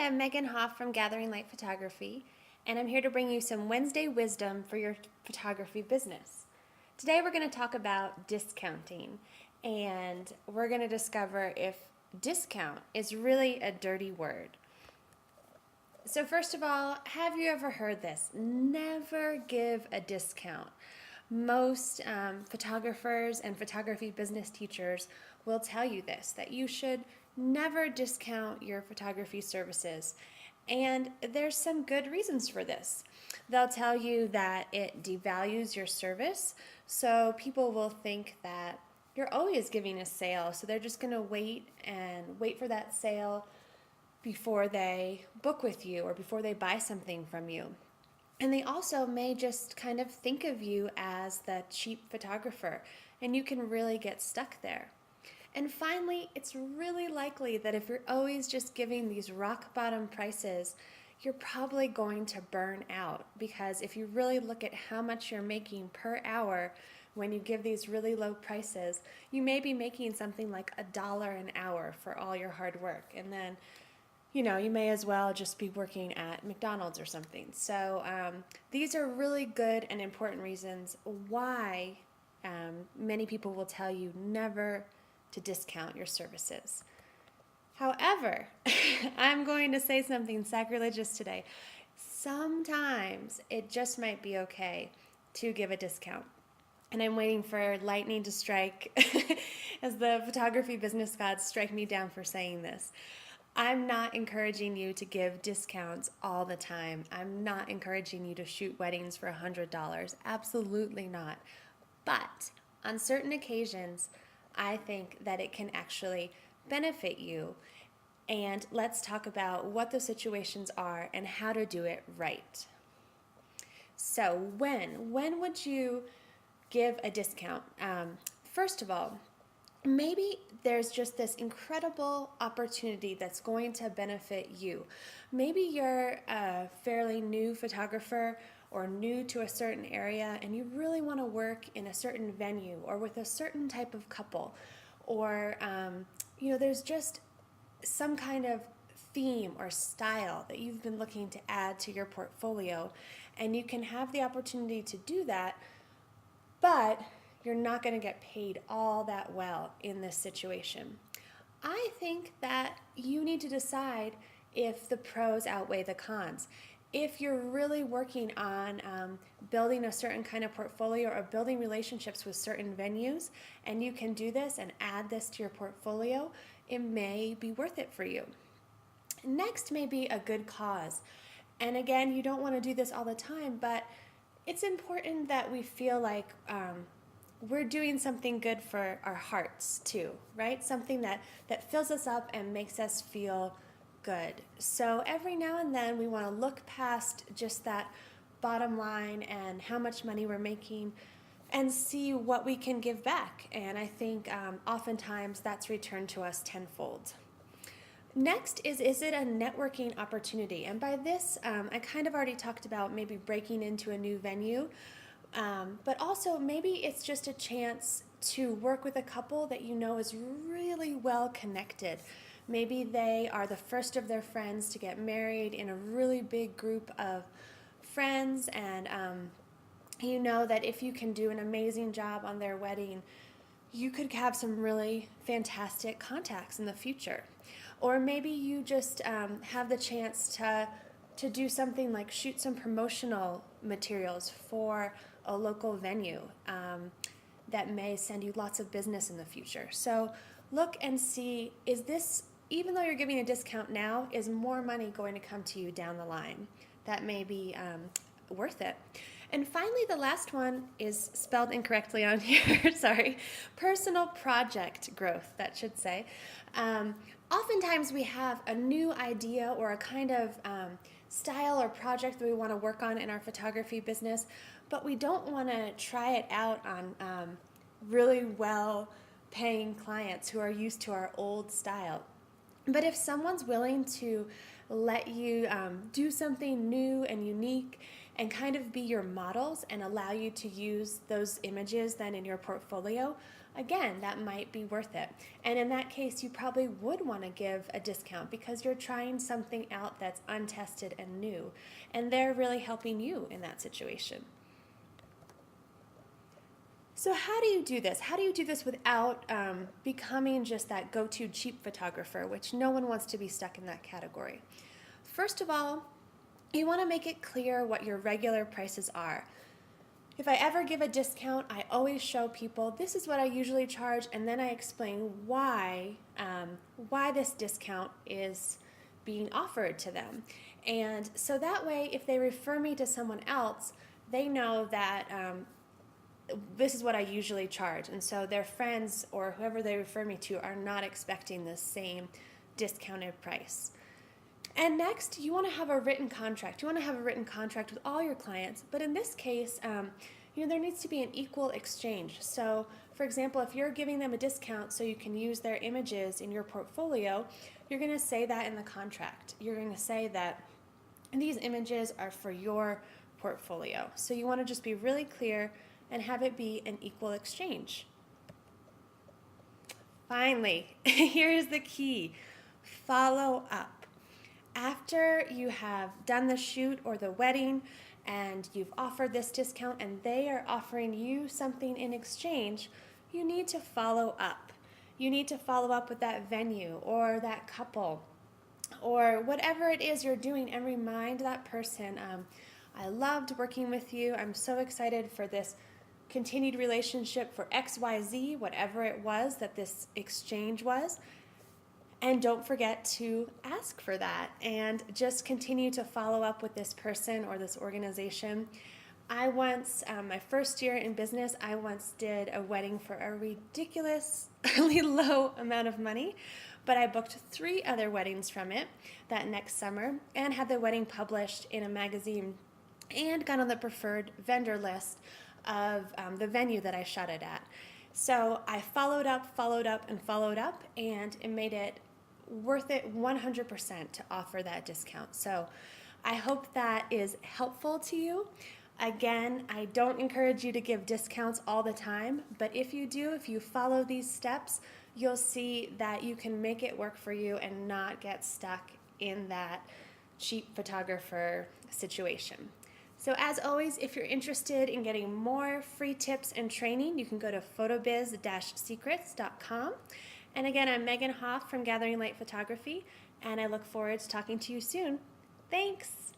I'm Megan Hoff from Gathering Light Photography, and I'm here to bring you some Wednesday wisdom for your photography business. Today we're going to talk about discounting, and we're going to discover if discount is really a dirty word. So first of all, have you ever heard this? Never give a discount. Most photographers and photography business teachers will tell you this, that you should never discount your photography services. And there's some good reasons for this. They'll tell you that it devalues your service, so people will think that you're always giving a sale, so they're just going to wait for that sale before they book with you or before they buy something from you. And they also may just kind of think of you as the cheap photographer, and you can really get stuck there. And finally, it's really likely that if you're always just giving these rock bottom prices, you're probably going to burn out, because if you really look at how much you're making per hour when you give these really low prices, you may be making something like $1 an hour for all your hard work. And then you may as well just be working at McDonald's or something. So these are really good and important reasons why many people will tell you never to discount your services. However, I'm going to say something sacrilegious today. Sometimes it just might be okay to give a discount. And I'm waiting for lightning to strike as the photography business gods strike me down for saying this. I'm not encouraging you to give discounts all the time. I'm not encouraging you to shoot weddings for $100. Absolutely not. But on certain occasions, I think that it can actually benefit you. And let's talk about what those situations are and how to do it right. So when would you give a discount? First of all, maybe there's just this incredible opportunity that's going to benefit you. Maybe you're a fairly new photographer or new to a certain area, and you really want to work in a certain venue or with a certain type of couple, or there's just some kind of theme or style that you've been looking to add to your portfolio, and you can have the opportunity to do that, but you're not going to get paid all that well in this situation. I think that you need to decide if the pros outweigh the cons. If you're really working on building a certain kind of portfolio or building relationships with certain venues, and you can do this and add this to your portfolio, it may be worth it for you. Next may be a good cause. And again, you don't want to do this all the time, but it's important that we feel like we're doing something good for our hearts too, right? Something that fills us up and makes us feel good. So every now and then we want to look past just that bottom line and how much money we're making and see what we can give back. And I think oftentimes that's returned to us tenfold. Next is it a networking opportunity? And by this, I kind of already talked about maybe breaking into a new venue, but also maybe it's just a chance to work with a couple that you know is really well connected. Maybe they are the first of their friends to get married in a really big group of friends, and you know that if you can do an amazing job on their wedding, you could have some really fantastic contacts in the future. Or maybe you just have the chance to do something like shoot some promotional materials for a local venue that may send you lots of business in the future. So look and see, is this, even though you're giving a discount now, is more money going to come to you down the line? That may be worth it. And finally, the last one is spelled incorrectly on here, sorry. Personal project growth, that should say. Oftentimes we have a new idea or a kind of style or project that we want to work on in our photography business, but we don't want to try it out on really well-paying clients who are used to our old style. But if someone's willing to let you do something new and unique and kind of be your models and allow you to use those images then in your portfolio, again, that might be worth it. And in that case, you probably would want to give a discount because you're trying something out that's untested and new, and they're really helping you in that situation. So how do you do this? How do you do this without becoming just that go-to cheap photographer, which no one wants to be stuck in that category? First of all, you want to make it clear what your regular prices are. If I ever give a discount, I always show people this is what I usually charge, and then I explain why this discount is being offered to them. And so that way, if they refer me to someone else, they know that this is what I usually charge. And so their friends or whoever they refer me to are not expecting the same discounted price. And next, you want to have a written contract. You want to have a written contract with all your clients. But in this case, there needs to be an equal exchange. So, for example, if you're giving them a discount so you can use their images in your portfolio, you're going to say that in the contract. You're going to say that these images are for your portfolio. So you want to just be really clear and have it be an equal exchange. Finally, here's the key. Follow up. After you have done the shoot or the wedding and you've offered this discount and they are offering you something in exchange, you need to follow up. You need to follow up with that venue or that couple or whatever it is you're doing and remind that person, I loved working with you. I'm so excited for this continued relationship for XYZ, whatever it was that this exchange was. And don't forget to ask for that and just continue to follow up with this person or this organization. I once, my first year in business, I once did a wedding for a ridiculously low amount of money, but I booked 3 other weddings from it that next summer and had the wedding published in a magazine and got on the preferred vendor list of the venue that I shot it at. So I followed up, and it made it worth it 100% to offer that discount. So I hope that is helpful to you. Again, I don't encourage you to give discounts all the time, but if you do, if you follow these steps, you'll see that you can make it work for you and not get stuck in that cheap photographer situation. So as always, if you're interested in getting more free tips and training, you can go to photobiz-secrets.com. And again, I'm Megan Hoff from Gathering Light Photography, and I look forward to talking to you soon. Thanks!